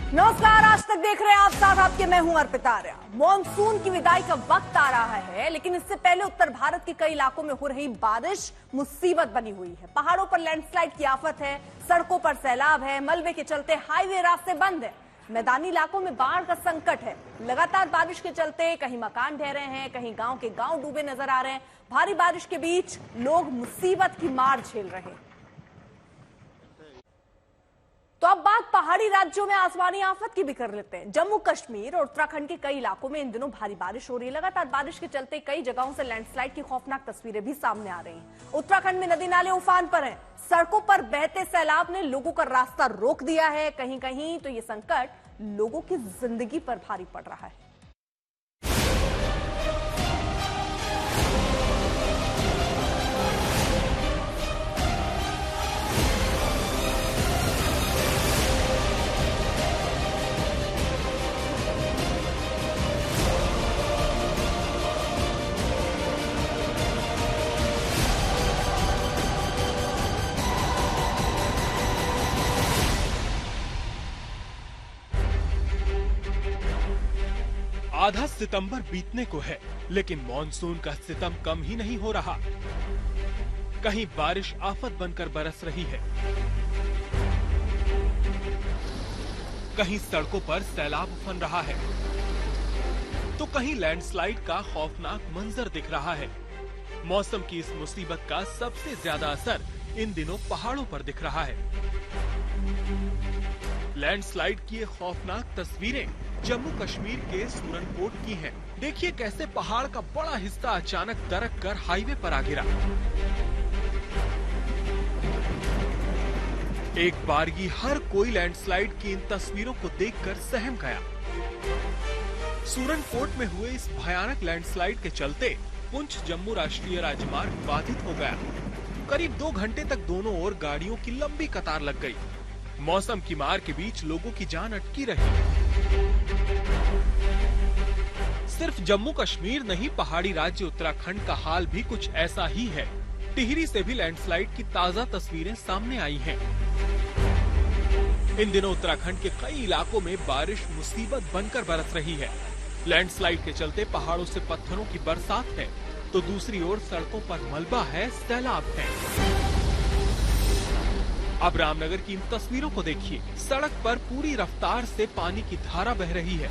नमस्कार, आज तक देख रहे हैं आप, साथ आपके मैं हूं अर्पिता आर्या। मॉनसून की विदाई का वक्त आ रहा है, लेकिन इससे पहले उत्तर भारत के कई इलाकों में हो रही बारिश मुसीबत बनी हुई है। पहाड़ों पर लैंडस्लाइड की आफत है, सड़कों पर सैलाब है, मलबे के चलते हाईवे रास्ते बंद है, मैदानी इलाकों में बाढ़ का संकट है। लगातार बारिश के चलते कहीं मकान ढह रहे हैं, कहीं गांव के गांव डूबे नजर आ रहे हैं। भारी बारिश के बीच लोग मुसीबत की मार झेल रहे हैं। तो अब बात पहाड़ी राज्यों में आसमानी आफत की भी कर लेते हैं। जम्मू कश्मीर और उत्तराखंड के कई इलाकों में इन दिनों भारी बारिश हो रही है। लगातार बारिश के चलते कई जगहों से लैंडस्लाइड की खौफनाक तस्वीरें भी सामने आ रही हैं। उत्तराखंड में नदी नाले उफान पर हैं, सड़कों पर बहते सैलाब ने लोगों का रास्ता रोक दिया है। कहीं कहीं तो ये संकट लोगों की जिंदगी पर भारी पड़ रहा है। आधा सितंबर बीतने को है, लेकिन मॉनसून का सितम कम ही नहीं हो रहा। कहीं बारिश आफत बनकर बरस रही है, कहीं सड़कों पर सैलाब उफन रहा है, तो कहीं लैंडस्लाइड का खौफनाक मंजर दिख रहा है। मौसम की इस मुसीबत का सबसे ज्यादा असर इन दिनों पहाड़ों पर दिख रहा है। लैंडस्लाइड की ये खौफनाक तस्वीरें जम्मू कश्मीर के सूरनकोट की हैं। देखिए कैसे पहाड़ का बड़ा हिस्सा अचानक दरक कर हाईवे पर आ गिरा। एक बारगी हर कोई लैंडस्लाइड की इन तस्वीरों को देखकर सहम गया। सूरनकोट में हुए इस भयानक लैंडस्लाइड के चलते पुंछ जम्मू राष्ट्रीय राजमार्ग बाधित हो गया। करीब 2 घंटे तक दोनों ओर गाड़ियों की लंबी कतार लग गई। मौसम की मार के बीच लोगों की जान अटकी रही। सिर्फ जम्मू कश्मीर नहीं, पहाड़ी राज्य उत्तराखंड का हाल भी कुछ ऐसा ही है। टिहरी से भी लैंडस्लाइड की ताजा तस्वीरें सामने आई हैं। इन दिनों उत्तराखंड के कई इलाकों में बारिश मुसीबत बनकर बरस रही है। लैंडस्लाइड के चलते पहाड़ों से पत्थरों की बरसात है, तो दूसरी ओर सड़कों पर मलबा है, सैलाब है। अब रामनगर की इन तस्वीरों को देखिए। सड़क पर पूरी रफ्तार से पानी की धारा बह रही है।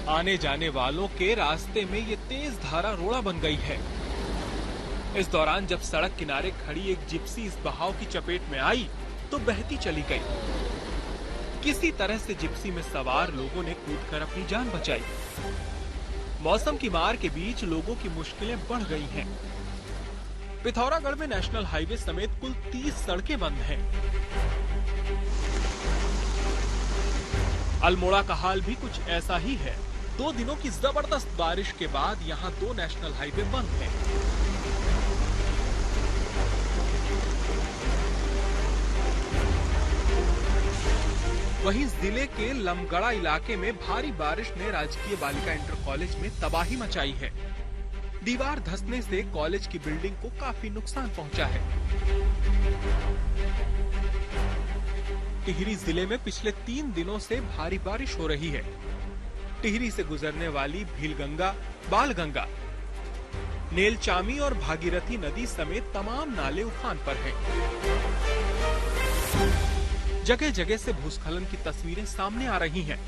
आने जाने वालों के रास्ते में ये तेज धारा रोड़ा बन गई है। इस दौरान जब सड़क किनारे खड़ी एक जिप्सी इस बहाव की चपेट में आई तो बहती चली गई। किसी तरह से जिप्सी में सवार लोगों ने कूदकर अपनी जान बचाई। मौसम की मार के बीच लोगों की मुश्किलें बढ़ गई हैं। पिथौरागढ़ में नेशनल हाईवे समेत कुल 30 सड़कें बंद हैं। अल्मोड़ा का हाल भी कुछ ऐसा ही है। 2 दिनों की जबरदस्त बारिश के बाद यहाँ 2 नेशनल हाईवे बंद हैं। वहीं जिले के लमगड़ा इलाके में भारी बारिश ने राजकीय बालिका इंटर कॉलेज में तबाही मचाई है। दीवार धंसने से कॉलेज की बिल्डिंग को काफी नुकसान पहुंचा है। टिहरी जिले में पिछले 3 दिनों से भारी बारिश हो रही है। टिहरी से गुजरने वाली भीलगंगा, बालगंगा, नेलचामी और भागीरथी नदी समेत तमाम नाले उफान पर हैं। जगह जगह से भूस्खलन की तस्वीरें सामने आ रही हैं।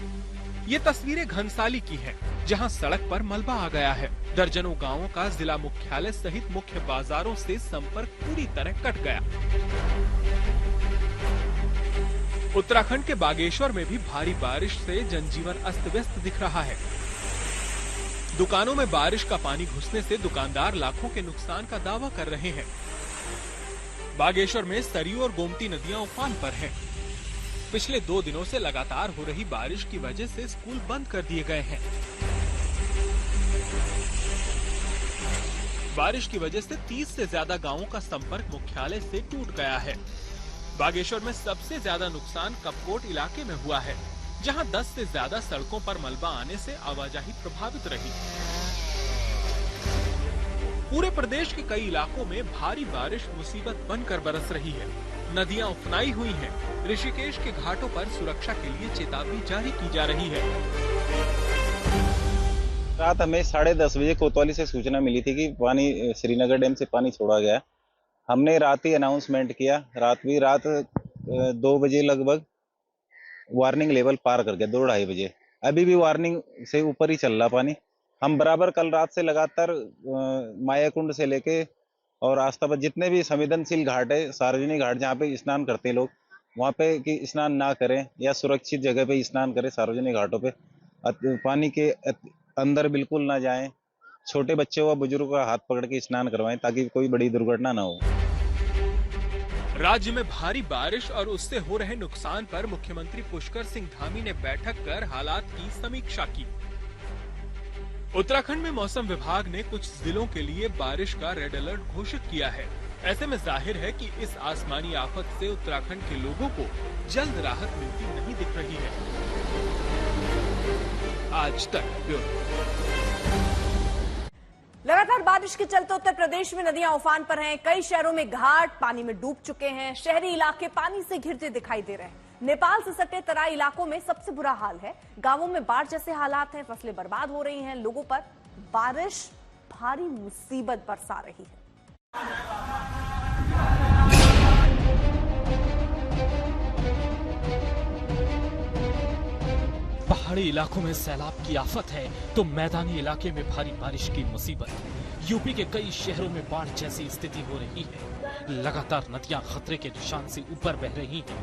ये तस्वीरें घनसाली की हैं, जहां सड़क पर मलबा आ गया है। दर्जनों गांवों का जिला मुख्यालय सहित मुख्य बाजारों से संपर्क पूरी तरह कट गया। उत्तराखंड के बागेश्वर में भी भारी बारिश से जनजीवन अस्त व्यस्त दिख रहा है। दुकानों में बारिश का पानी घुसने से दुकानदार लाखों के नुकसान का दावा कर रहे हैं। बागेश्वर में सरयू और गोमती नदियां उफान पर हैं। पिछले 2 दिनों से लगातार हो रही बारिश की वजह से स्कूल बंद कर दिए गए हैं। बारिश की वजह से 30 से ज्यादा गांवों का संपर्क मुख्यालय से टूट गया है। बागेश्वर में सबसे ज्यादा नुकसान कपकोट इलाके में हुआ है, जहां 10 से ज्यादा सड़कों पर मलबा आने से आवाजाही प्रभावित रही। पूरे प्रदेश के कई इलाकों में भारी बारिश मुसीबत बनकर बरस रही है। नदियां उफनाई हुई हैं। ऋषिकेश के घाटों पर सुरक्षा के लिए चेतावनी जारी की जा रही है। रात हमें 10:30 बजे कोतवाली से सूचना मिली थी कि पानी श्रीनगर डैम से पानी छोड़ा गया है। हमने रात ही अनाउंसमेंट किया। रात 2 बजे लगभग वार्निंग लेवल पार कर गया, 2-2:30 बजे। अभी भी वार्निंग से ऊपर ही चल रहा पानी। हम बराबर कल रात से लगातार मायाकुंड से लेके और आस्था जितने भी संवेदनशील घाट है, सार्वजनिक घाट जहाँ पे स्नान करते हैं लोग, वहाँ पे कि स्नान ना करें या सुरक्षित जगह पे स्नान करें। सार्वजनिक घाटों पे पानी के अंदर बिल्कुल ना जाएं। छोटे बच्चों व बुजुर्गों का हाथ पकड़ के स्नान करवाएं ताकि कोई बड़ी दुर्घटना ना हो। राज्य में भारी बारिश और उससे हो रहे नुकसान पर मुख्यमंत्री पुष्कर सिंह धामी ने बैठक कर हालात की समीक्षा की। उत्तराखंड में मौसम विभाग ने कुछ जिलों के लिए बारिश का रेड अलर्ट घोषित किया है। ऐसे में जाहिर है कि इस आसमानी आफत से उत्तराखंड के लोगों को जल्द राहत मिलती नहीं दिख रही है। आज तक ब्यूरो। लगातार बारिश के चलते उत्तर प्रदेश में नदियां उफान पर हैं। कई शहरों में घाट पानी में डूब चुके हैं। शहरी इलाके पानी से घिरते दिखाई दे रहे हैं। नेपाल से सटे तराई इलाकों में सबसे बुरा हाल है। गांवों में बाढ़ जैसे हालात हैं। फसलें बर्बाद हो रही हैं। लोगों पर बारिश भारी मुसीबत बरसा रही है। पहाड़ी इलाकों में सैलाब की आफत है तो मैदानी इलाके में भारी बारिश की मुसीबत। यूपी के कई शहरों में बाढ़ जैसी स्थिति हो रही है। लगातार नदियां खतरे के निशान से ऊपर बह रही हैं।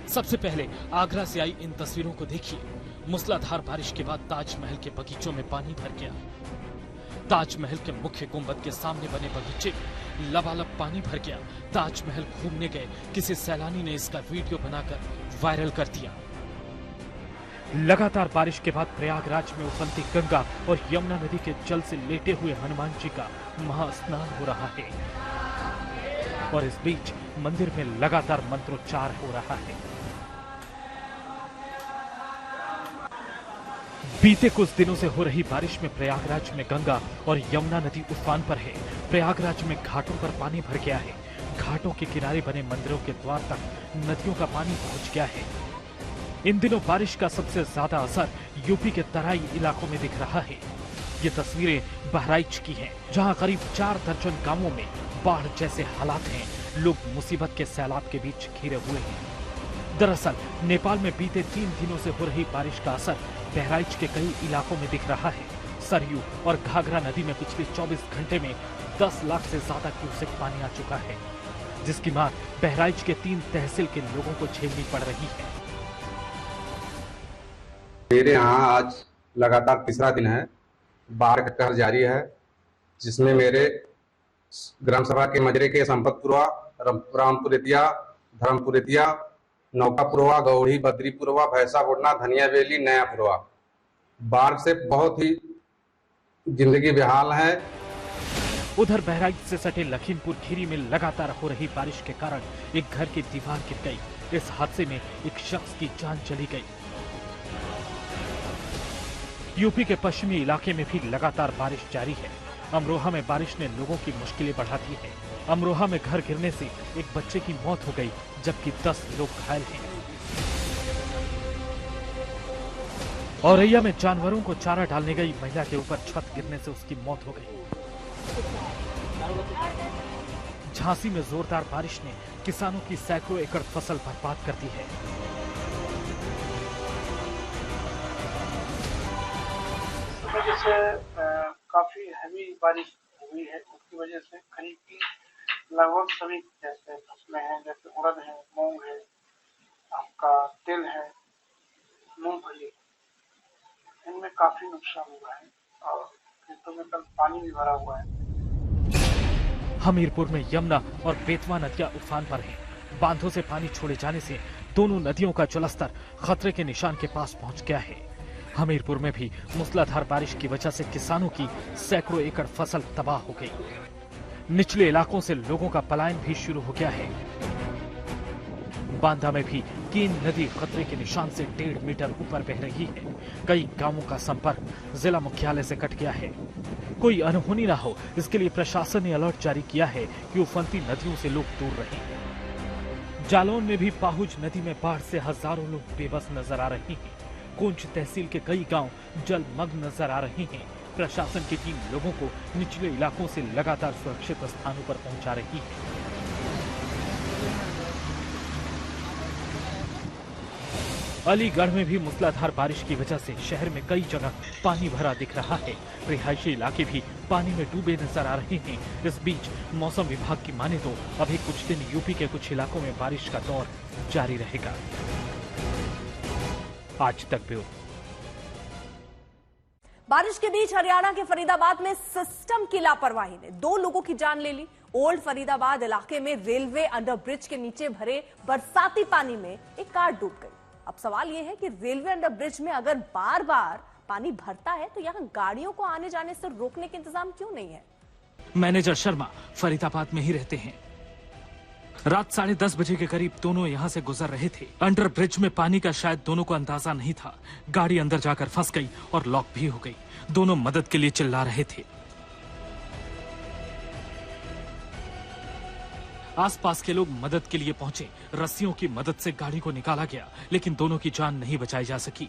सबसे पहले आगरा से आई इन तस्वीरों को देखिए। मूसलाधार बारिश के बाद ताजमहल के बगीचों में पानी भर गया। ताजमहल के मुख्य गुंबद के सामने बने बगीचे में लबालब पानी भर गया। ताजमहल घूमने गए किसी सैलानी ने इसका वीडियो बनाकर वायरल कर दिया। लगातार बारिश के बाद प्रयागराज में उफनती गंगा और यमुना नदी के जल से लेटे हुए हनुमान जी का महास्नान हो रहा है और इस बीच मंदिर में लगातार मंत्रोच्चार हो रहा है। बीते कुछ दिनों से हो रही बारिश में प्रयागराज में गंगा और यमुना नदी उफान पर है। प्रयागराज में घाटों पर पानी भर गया है। घाटों के किनारे बने मंदिरों के द्वार तक नदियों का पानी पहुंच गया है। इन दिनों बारिश का सबसे ज्यादा असर यूपी के तराई इलाकों में दिख रहा है। ये तस्वीरें बहराइच की हैं, जहां करीब 4 दर्जन गांवों में बाढ़ जैसे हालात हैं। लोग मुसीबत के सैलाब के बीच घिरे हुए हैं। दरअसल नेपाल में बीते 3 दिनों से हो रही बारिश का असर बहराइच के कई इलाकों में दिख रहा है। सरयू और घाघरा नदी में पिछले 24 घंटे में 10 लाख से ज्यादा क्यूसेक पानी आ चुका है, जिसकी मार बहराइच के 3 तहसील के लोगों को झेलनी पड़ रही है। मेरे यहाँ आज लगातार तीसरा दिन है। बाढ़ का कहर जारी है, जिसमें मेरे ग्राम सभा के मजरे के संपतपुरवा, रामपुरेतिया, धर्मपुरेतिया, नौकापुरवा, गौड़ी, बद्रीपुरवा, भैंसा बुढ़ना, धनिया बेली, नयापुरवा बाढ़ से बहुत ही जिंदगी बेहाल है। उधर बहराइच से सटे लखीमपुर खीरी में लगातार हो रही बारिश के कारण एक घर की दीवार गिर गई। इस हादसे में एक शख्स की जान चली गई। यूपी के पश्चिमी इलाके में भी लगातार बारिश जारी है। अमरोहा में बारिश ने लोगों की मुश्किलें बढ़ा दी है। अमरोहा में घर गिरने से एक बच्चे की मौत हो गई, जबकि 10 लोग घायल हैं। औरैया में जानवरों को चारा डालने गई महिला के ऊपर छत गिरने से उसकी मौत हो गई। झांसी में जोरदार बारिश ने किसानों की सैकड़ों एकड़ फसल बर्बाद कर दी है। वजह से काफी हैवी बारिश हुई है। उसकी वजह से खरीफ की लगभग सभी जैसे फसलें हैं, जैसे उड़द है, मूंग है, आपका तिल है, मूंगफली, इनमें काफी नुकसान हुआ है और खेतों में कल पानी भी भरा हुआ है। हमीरपुर में यमुना और बेतवा नदियां उफान पर हैं। बांधों से पानी छोड़े जाने से दोनों नदियों का जलस्तर खतरे के निशान के पास पहुंच गया है। हमीरपुर में भी मूसलाधार बारिश की वजह से किसानों की सैकड़ों एकड़ फसल तबाह हो गई। निचले इलाकों से लोगों का पलायन भी शुरू हो गया है। बांदा में भी केन नदी खतरे के निशान से 1.5 मीटर ऊपर बह रही है। कई गांवों का संपर्क जिला मुख्यालय से कट गया है। कोई अनहोनी ना हो, इसके लिए प्रशासन ने अलर्ट जारी किया है कि उफनती नदियों से लोग दूर रहें। जालौन में भी पाहुज नदी में बाढ़ से हजारों लोग बेबस नजर आ रहे हैं। कोंच तहसील के कई गांव जलमग्न नजर आ रहे हैं। प्रशासन की टीम लोगों को निचले इलाकों से लगातार सुरक्षित स्थानों पर पहुंचा रही है। अलीगढ़ में भी मूसलाधार बारिश की वजह से शहर में कई जगह पानी भरा दिख रहा है। रिहायशी इलाके भी पानी में डूबे नजर आ रहे हैं। इस बीच मौसम विभाग की माने तो अभी कुछ दिन यूपी के कुछ इलाकों में बारिश का दौर जारी रहेगा। आज तक ब्यूरो। बारिश के बीच हरियाणा के फरीदाबाद में सिस्टम की लापरवाही ने 2 लोगों की जान ले ली। ओल्ड फरीदाबाद इलाके में रेलवे अंडरब्रिज के नीचे भरे बरसाती पानी में एक कार डूब गई। अब सवाल यह है कि रेलवे अंडरब्रिज में अगर बार बार पानी भरता है तो यहां गाड़ियों को आने जाने से रोकने के इंतजाम क्यों नहीं है? मैनेजर शर्मा फरीदाबाद में ही रहते हैं। रात 10:30 बजे के करीब दोनों यहां से गुजर रहे थे। अंडर ब्रिज में पानी का शायद दोनों को अंदाजा नहीं था। गाड़ी अंदर जाकर फंस गई और लॉक भी हो गई। दोनों मदद के लिए चिल्ला रहे थे। आसपास के लोग मदद के लिए पहुंचे। रस्सियों की मदद से गाड़ी को निकाला गया, लेकिन दोनों की जान नहीं बचाई जा सकी।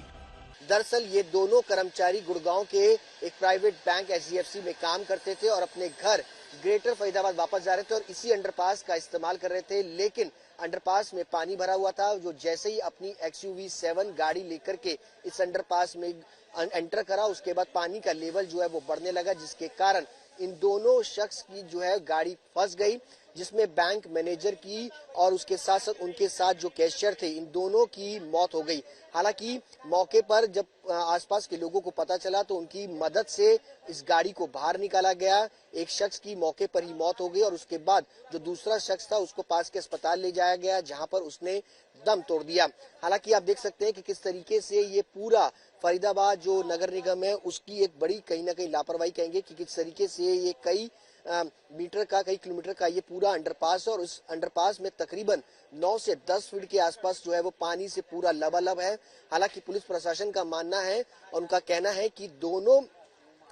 दरअसल ये दोनों कर्मचारी गुड़गांव के एक प्राइवेट बैंक HDFC में काम करते थे और अपने घर ग्रेटर फरीदाबाद वापस जा रहे थे और इसी अंडरपास का इस्तेमाल कर रहे थे। लेकिन अंडरपास में पानी भरा हुआ था। जो जैसे ही अपनी XUV 7 गाड़ी लेकर के इस अंडरपास में एंटर करा, उसके बाद पानी का लेवल जो है वो बढ़ने लगा, जिसके कारण इन दोनों शख्स की जो है गाड़ी फंस गई, जिसमें बैंक मैनेजर की और उसके साथ साथ उनके साथ जो कैशियर थे, इन दोनों की मौत हो गई। हालांकि मौके पर जब आसपास के लोगों को पता चला तो उनकी मदद से इस गाड़ी को बाहर निकाला गया। एक शख्स की मौके पर ही मौत हो गई और उसके बाद जो दूसरा शख्स था उसको पास के अस्पताल ले जाया गया, जहां पर उसने दम तोड़ दिया। हालांकि आप देख सकते हैं कि किस तरीके से ये पूरा फरीदाबाद जो नगर निगम है उसकी एक बड़ी कहीं ना कहीं लापरवाही कहेंगे कि किस तरीके से ये कई मीटर का, कई किलोमीटर का ये पूरा अंडरपास है और उस अंडरपास में तकरीबन 9 से 10 फीट के आसपास जो है वो पानी से पूरा लबालब है। हालांकि पुलिस प्रशासन का मानना है और उनका कहना है कि दोनों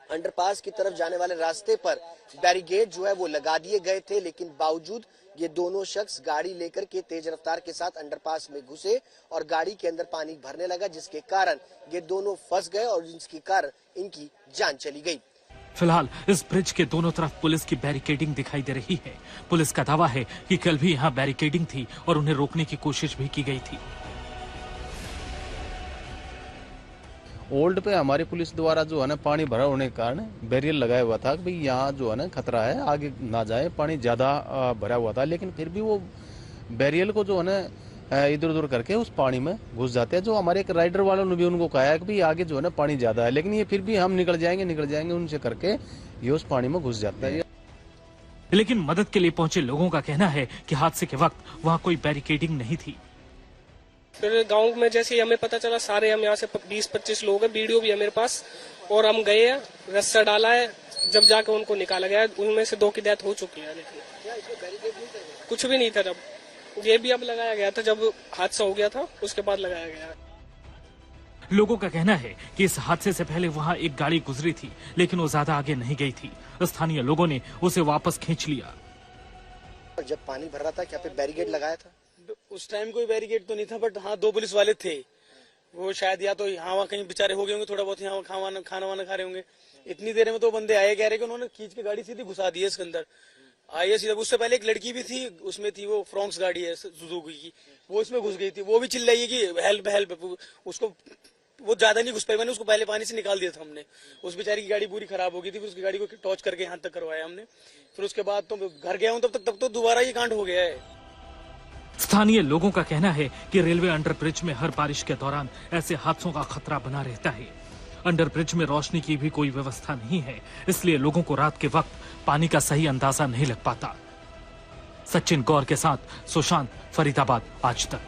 अंडरपास की तरफ जाने वाले रास्ते पर बैरिकेड जो है वो लगा दिए गए थे, लेकिन बावजूद ये दोनों शख्स गाड़ी लेकर के तेज रफ्तार के साथ अंडरपास में घुसे और गाड़ी के अंदर पानी भरने लगा, जिसके कारण ये दोनों फंस गए और जिसके कारण इनकी जान चली गई। फिलहाल इस ब्रिज के दोनों तरफ पुलिस की बैरिकेडिंग दिखाई दे रही है। पुलिस का दावा है कि कल भी यहाँ बैरिकेडिंग थी और उन्हें रोकने की कोशिश भी की गई थी। ओल्ड पे हमारी पुलिस द्वारा जो है ना पानी भरा होने के कारण बैरियर लगाया हुआ था कि भाई यहाँ जो है ना खतरा है, आगे ना जाए, पानी ज्यादा भरा हुआ था। लेकिन फिर भी वो बैरियर को जो है ना इधर उधर करके उस पानी में घुस जाते हैं। जो हमारे एक राइडर वालों ने भी उनको कहा है कि भाई आगे जो है ना पानी ज्यादा है, लेकिन ये फिर भी हम निकल जाएंगे उनसे करके ये उस पानी में घुस जाता है। लेकिन मदद के लिए पहुंचे लोगों का कहना है कि हादसे के वक्त वहाँ कोई बैरिकेडिंग नहीं थी। फिर गांव में जैसे ही हमें पता चला, सारे हम यहाँ से 20-25 लोग हैं, वीडियो भी है मेरे पास, और हम गए हैं, रस्सा डाला है, जब जाकर उनको निकाला गया। उनमें से 2 की डेथ हो चुकी है, लेकिन कुछ भी नहीं था। जब ये भी अब लगाया गया था, जब हादसा हो गया था उसके बाद लगाया गया। लोगों का कहना है कि इस हादसे से पहले वहाँ एक गाड़ी गुजरी थी, लेकिन वो ज्यादा आगे नहीं गई थी। स्थानीय लोगों ने उसे वापस खींच लिया। जब पानी भर रहा था क्या पे बैरिकेड लगाया था? उस टाइम कोई बैरिकेड तो नहीं था, बट हाँ 2 पुलिस वाले थे। वो शायद या तो यहाँ वहाँ कहीं बेचारे हो गए होंगे, थोड़ा बहुत यहाँ खाना वाना खा रहे होंगे। इतनी देर में तो बंदे आए, कह रहे कि उन्होंने खींच के गाड़ी सीधी घुसा दी है इसके अंदर। आइए सीधा। उससे पहले एक लड़की भी थी, उसमें थी वो फ्रॉन्क्स गाड़ी है सुजुकी की, वो इसमें घुस गई थी। वो भी चिल्लाई कि हेल्प हेल्प। उसको वो ज्यादा नहीं घुस पाई, मैंने उसको पहले पानी से निकाल दिया था हमने। उस बेचारी की गाड़ी पूरी खराब हो गई थी, फिर उसकी गाड़ी को टॉर्च करके यहाँ तक करवाया हमने। फिर उसके बाद तो घर गया हूँ, तब तो दोबारा ये कांड हो गया है। स्थानीय लोगों का कहना है कि रेलवे अंडरब्रिज में हर बारिश के दौरान ऐसे हादसों का खतरा बना रहता है। अंडरब्रिज में रोशनी की भी कोई व्यवस्था नहीं है, इसलिए लोगों को रात के वक्त पानी का सही अंदाजा नहीं लग पाता। सचिन गौर के साथ सुशांत, फरीदाबाद, आज तक।